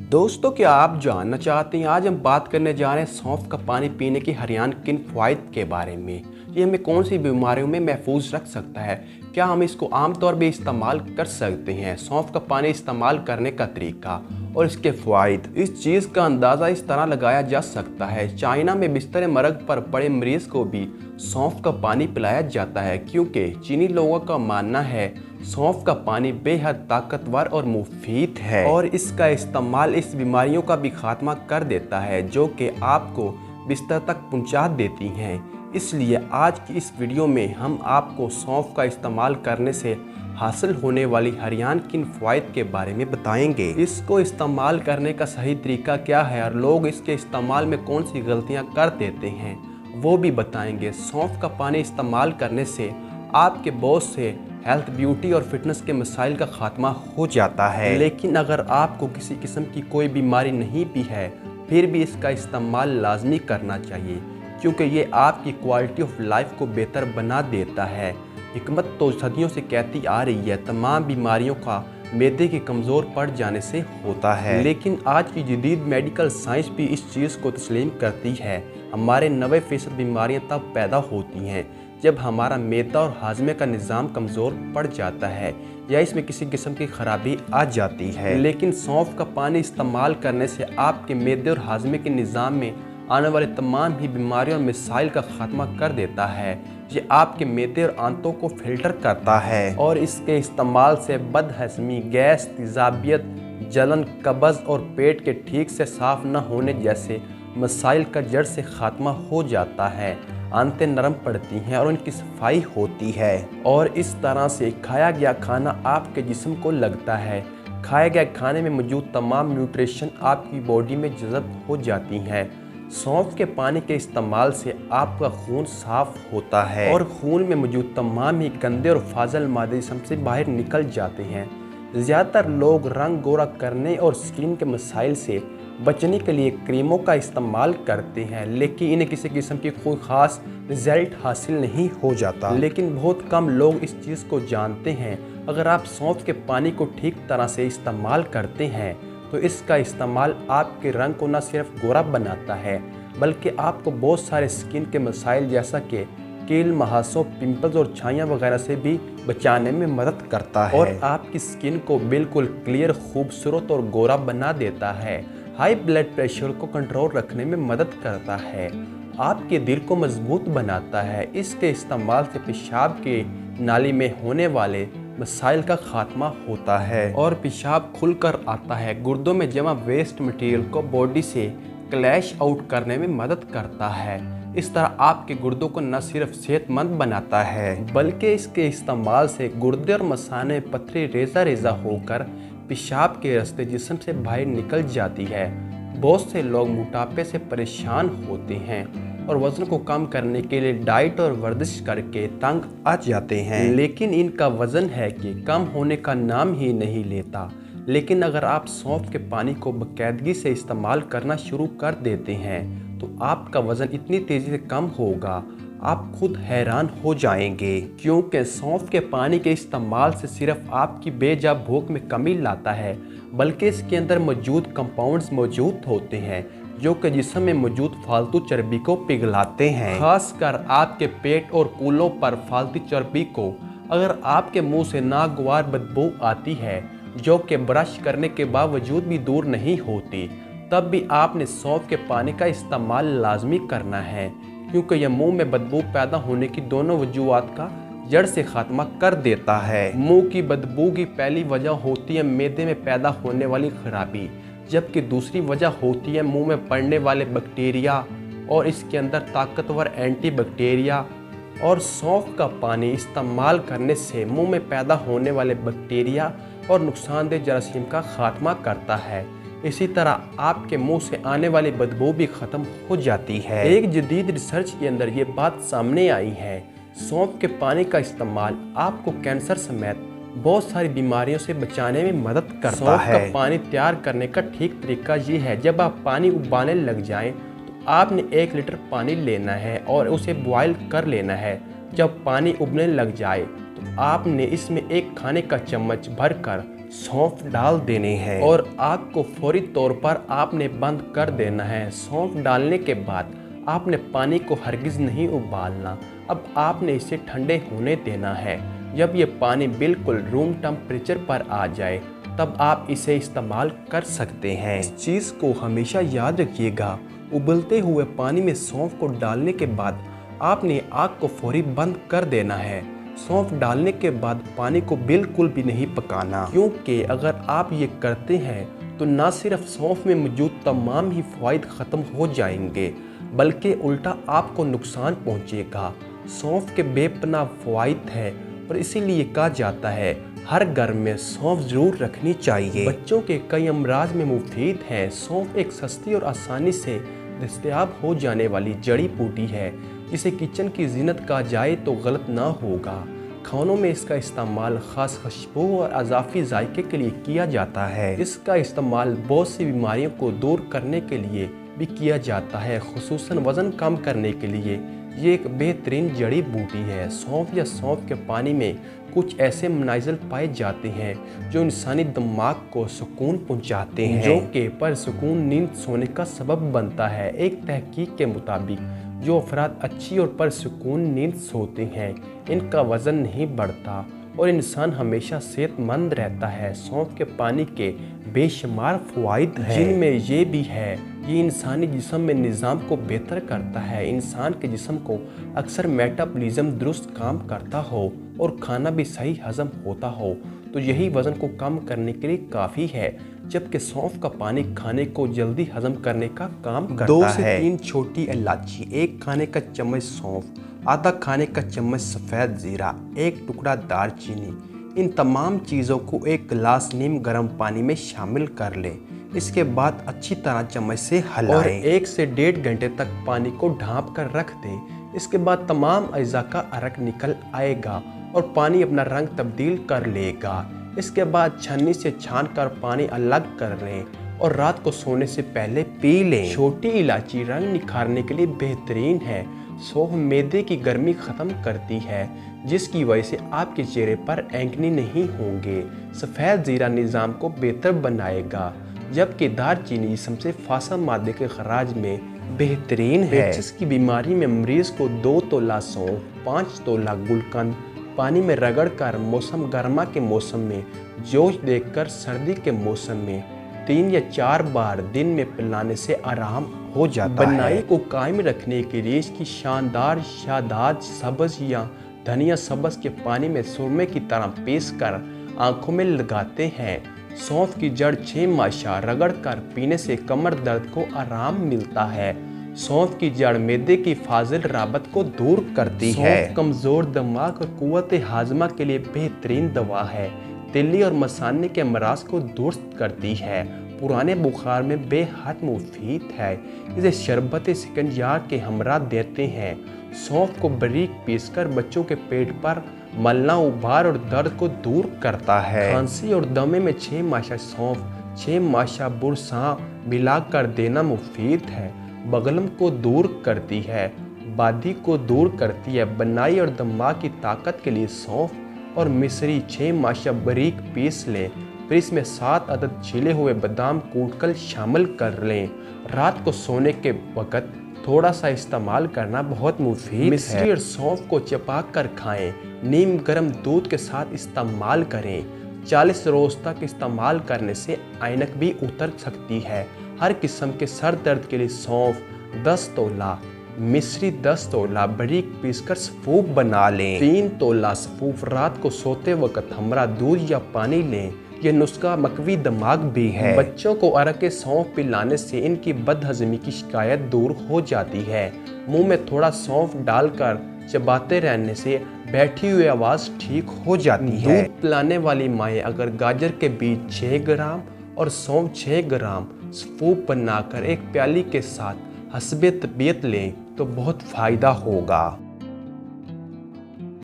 दोस्तों, क्या आप जानना चाहते हैं? आज हम बात करने जा रहे हैं सौंफ का पानी पीने के हरियाण किन फ़वाइद के बारे में। ये हमें कौन सी बीमारियों में महफूज रख सकता है? क्या हम इसको आमतौर पर इस्तेमाल कर सकते हैं? सौंफ का पानी इस्तेमाल करने का तरीका और इसके फ़वाइद। इस चीज़ का अंदाज़ा इस तरह लगाया जा सकता है। चाइना में बिस्तर मरग पर पड़े मरीज़ को भी सौंफ का पानी पिलाया जाता है, क्योंकि चीनी लोगों का मानना है सौंफ का पानी बेहद ताकतवर और मुफीद है और इसका इस्तेमाल इस बीमारियों का भी खात्मा कर देता है जो कि आपको बिस्तर तक पहुंचा देती हैं। इसलिए आज की इस वीडियो में हम आपको सौंफ का इस्तेमाल करने से हासिल होने वाली हरियाण किन फ़वाइद के बारे में बताएंगे। इसको इस्तेमाल करने का सही तरीका क्या है और लोग इसके इस्तेमाल में कौन सी गलतियां कर देते हैं वो भी बताएंगे। सौंफ का पानी इस्तेमाल करने से आपके बहुत से हेल्थ, ब्यूटी और फिटनेस के मसाइल का खात्मा हो जाता है। लेकिन अगर आपको किसी किस्म की कोई बीमारी नहीं भी है फिर भी इसका इस्तेमाल लाजमी करना चाहिए, क्योंकि ये आपकी क्वालिटी ऑफ लाइफ को बेहतर बना देता है। हिकमत तो सदियों से कहती आ रही है तमाम बीमारियों का मैदे के कमज़ोर पड़ जाने से होता है, लेकिन आज की जदीद मेडिकल साइंस भी इस चीज़ को तस्लीम करती है। हमारे 90% बीमारियां तब पैदा होती हैं जब हमारा मैदा और हाजमे का निज़ाम कमज़ोर पड़ जाता है या इसमें किसी किस्म की खराबी आ जाती है। लेकिन सौंफ का पानी इस्तेमाल करने से आपके मैदे और हाजमे के निज़ाम में आने वाले तमाम ही बीमारियों और मसाइल का खात्मा कर देता है। ये आपके मैदे और आंतों को फिल्टर करता है और इसके इस्तेमाल से बदहज़मी, गैस, तेज़ाबियत, जलन, कब्ज़ और पेट के ठीक से साफ़ न होने जैसे मसाइल का जड़ से खात्मा हो जाता है। आंतें नरम पड़ती हैं और उनकी सफाई होती है और इस तरह से खाया गया खाना आपके जिस्म को लगता है। खाए गए खाने में मौजूद तमाम न्यूट्रिशन आपकी बॉडी में जज़ब हो जाती हैं। सौंफ के पानी के इस्तेमाल से आपका खून साफ़ होता है और खून में मौजूद तमाम ही गंदे और फाजल मादे जिस्म से बाहर निकल जाते हैं। ज़्यादातर लोग रंग गोरा करने और स्किन के मसाइल से बचने के लिए क्रीमों का इस्तेमाल करते हैं, लेकिन इन्हें किसी किस्म की कोई ख़ास रिज़ल्ट हासिल नहीं हो जाता। लेकिन बहुत कम लोग इस चीज़ को जानते हैं। अगर आप सौंफ के पानी को ठीक तरह से इस्तेमाल करते हैं तो इसका इस्तेमाल आपके रंग को न सिर्फ गोरा बनाता है बल्कि आपको बहुत सारे स्किन के मसाइल जैसा कि कील, महासों, पिंपल्स और छाइयाँ वगैरह से भी बचाने में मदद करता है और आपकी स्किन को बिल्कुल क्लियर, खूबसूरत और गोरा बना देता है। हाई ब्लड प्रेशर को कंट्रोल रखने में मदद करता है, आपके दिल को मजबूत बनाता है। इसके इस्तेमाल से पेशाब के नाली में होने वाले मसाइल का खात्मा होता है और पेशाब खुलकर आता है। गुर्दों में जमा वेस्ट मटेरियल को बॉडी से क्लैश आउट करने में मदद करता है। इस तरह आपके गुर्दों को न सिर्फ सेहतमंद बनाता है बल्कि इसके इस्तेमाल से गुर्दे और मसाने पथरी रेजा रेजा होकर पेशाब के रास्ते जिस्म से बाहर निकल जाती है। बहुत से लोग मोटापे से परेशान होते हैं और वज़न को कम करने के लिए डाइट और वर्जिश करके तंग आ जाते हैं, लेकिन इनका वज़न है कि कम होने का नाम ही नहीं लेता। लेकिन अगर आप सौंफ के पानी को बाकायदगी से इस्तेमाल करना शुरू कर देते हैं तो आपका वज़न इतनी तेज़ी से कम होगा आप खुद हैरान हो जाएंगे, क्योंकि सौंफ के पानी के इस्तेमाल से सिर्फ आपकी बेजा भूख में कमी लाता है बल्कि इसके अंदर मौजूद कंपाउंड्स मौजूद होते हैं जो कि जिस्म में मौजूद फालतू चर्बी को पिघलाते हैं, खासकर आपके पेट और कूल्हों पर फालतू चर्बी को। अगर आपके मुंह से नागवार बदबू आती है जो कि ब्रश करने के बावजूद भी दूर नहीं होती, तब भी आपने सौंफ के पानी का इस्तेमाल लाजमी करना है, क्योंकि यह मुंह में बदबू पैदा होने की दोनों वजूहात का जड़ से खात्मा कर देता है। मुंह की बदबू की पहली वजह होती है मैदे में पैदा होने वाली खराबी, जबकि दूसरी वजह होती है मुंह में पड़ने वाले बैक्टीरिया और इसके अंदर ताकतवर एंटी बैक्टीरिया। और सौंफ का पानी इस्तेमाल करने से मुंह में पैदा होने वाले बैक्टीरिया और नुकसानदेह जरासीम का खात्मा करता है। इसी तरह आपके मुंह से आने वाली बदबू भी ख़त्म हो जाती है। एक जदीद रिसर्च के अंदर ये बात सामने आई है, सौंफ के पानी का इस्तेमाल आपको कैंसर समेत बहुत सारी बीमारियों से बचाने में मदद करता है। सौंफ का पानी तैयार करने का ठीक तरीका ये है, जब आप पानी उबालने लग जाएं तो आपने 1 लीटर पानी लेना है और उसे बॉयल कर लेना है। जब पानी उबलने लग जाए तो आपने इसमें 1 खाने का चम्मच भरकर सौंफ डाल देने हैं और आग को फौरी तौर पर आपने बंद कर देना है। सौंफ डालने के बाद आपने पानी को हरगिज़ नहीं उबालना। अब आपने इसे ठंडे होने देना है। जब ये पानी बिल्कुल रूम टेम्परेचर पर आ जाए तब आप इसे इस्तेमाल कर सकते हैं। इस चीज़ को हमेशा याद रखिएगा, उबलते हुए पानी में सौंफ को डालने के बाद आपने आग को फौरी बंद कर देना है। सौंफ डालने के बाद पानी को बिल्कुल भी नहीं पकाना, क्योंकि अगर आप ये करते हैं तो ना सिर्फ सौंफ में मौजूद तमाम ही फ़वाइद ख़त्म हो जाएंगे बल्कि उल्टा आपको नुकसान पहुँचेगा। सौंफ के बेपनाह फ़वाइद हैं और इसीलिए कहा जाता है हर घर में सौंफ ज़रूर रखनी चाहिए। बच्चों के कई अमराज में मुफीद है। सौंफ एक सस्ती और आसानी से दस्तयाब हो जाने वाली जड़ी बूटी है जिसे किचन की ज़ीनत कहा जाए तो गलत ना होगा। खानों में इसका इस्तेमाल ख़ास खुशबू और अज़ाफ़ी जायके के लिए किया जाता है। इसका इस्तेमाल बहुत सी बीमारियों को दूर करने के लिए भी किया जाता है, खुसूसन वज़न कम करने के लिए। ये एक बेहतरीन जड़ी बूटी है। सौंफ या सौंफ के पानी में कुछ ऐसे मनाइज़ल पाए जाते हैं जो इंसानी दिमाग को सुकून पहुंचाते हैं, जो कि परसुकून नींद सोने का सबब बनता है। एक तहकीक के मुताबिक जो अफराद अच्छी और परसुकून नींद सोते हैं इनका वज़न नहीं बढ़ता और इंसान हमेशा सेहतमंद रहता है। सौंफ के पानी के बेशुमार फ़वाइद हैं, जिनमें ये भी है ये इंसानी जिस्म में निज़ाम को बेहतर करता है। इंसान के जिस्म को अक्सर मेटाबॉलिज्म दुरुस्त काम करता हो और खाना भी सही हज़म होता हो तो यही वज़न को कम करने के लिए काफ़ी है, जबकि सौंफ का पानी खाने को जल्दी हज़म करने का काम करता है। 2 से 3 छोटी इलायची, 1 खाने का चम्मच सौंफ, आधा खाने का चम्मच सफ़ेद ज़ीरा, 1 टुकड़ा दालचीनी, इन तमाम चीज़ों को 1 गिलास नीम गर्म पानी में शामिल कर लें। इसके बाद अच्छी तरह चम्मच से हिलाएं और 1 से 1.5 घंटे तक पानी को ढाँप कर रख दें। इसके बाद तमाम अज़ा का अरक निकल आएगा और पानी अपना रंग तब्दील कर लेगा। इसके बाद छन्नी से छान कर पानी अलग कर लें और रात को सोने से पहले पी लें। छोटी इलायची रंग निखारने के लिए बेहतरीन है। सौंफ मैदे की गर्मी ख़त्म करती है जिसकी वजह से आपके चेहरे पर एक्ने नहीं होंगे। सफ़ेद ज़ीरा निज़ाम को बेहतर बनाएगा, जबकि दालचीनी जिस्म से फासा मादे के खराज में बेहतरीन है। पेचिस की बीमारी में मरीज़ को 2 तोला सौंफ, 5 तोला गुलकंद पानी में रगड़ कर मौसम गर्मा के मौसम में जोश देकर सर्दी के मौसम में 3 या 4 बार दिन में पिलाने से आराम हो जाता है। बनाई को कायम रखने के लिए इसकी शानदार शहदाद सब्ज़ या धनिया सब्ज़ के पानी में सुरमे की तरह पीस कर आँखों में लगाते हैं। सौंफ की जड़ 6 माशा रगड़ कर पीने से कमर दर्द को आराम मिलता है। सौंफ की जड़ मैदे की फाजिल राबत को दूर करती है। सौंफ कमज़ोर दिमाग और कुव्वत हाजमा के लिए बेहतरीन दवा है। तिल्ली और मसाने के अमराज को दुरुस्त करती है। पुराने बुखार में बेहद मुफीद है। इसे शरबत सिकंजार के हमरा देते हैं। सौंफ को बारीक पीसकर बच्चों के पेट पर मलना उबार और दर्द को दूर करता है। खांसी और दमे में 6 माशा सौंफ, 6 माशा बुरसा मिलाकर देना मुफीद है। बगलम को दूर करती है, बादी को दूर करती है। बनाई और दिमाग की ताकत के लिए सौंफ और मिश्री 6 माशा बारीक पीस लें, फिर इसमें 7 अदद छिले हुए बादाम कूटकर शामिल कर लें। रात को सोने के वक़्त थोड़ा सा इस्तेमाल करना बहुत मुफीद है। मिश्री और सौंफ को चबा कर खाएं। नीम गर्म दूध के साथ इस्तेमाल करें। 40 रोज़ तक इस्तेमाल करने से ऐनक भी उतर सकती है। हर किस्म के सर दर्द के लिए सौंफ 10 तोला, मिश्री 10 तोला बारीक पीसकर सफूफ बना लें। 3 तोला सफूफ रात को सोते वक्त हमरा दूध या पानी लें। ये नुस्खा मकवी दिमाग भी है। बच्चों को अरक सौंफ पिलाने से इनकी बदहजमी की शिकायत दूर हो जाती है। मुंह में थोड़ा सौंफ डालकर चबाते रहने से बैठी हुई आवाज़ ठीक हो जाती है। दूध पिलाने वाली माएँ अगर गाजर के बीज 6 ग्राम और सौंफ 6 ग्राम सफूफ बनाकर एक प्याली के साथ हस्बे तबीयत लें तो बहुत फ़ायदा होगा।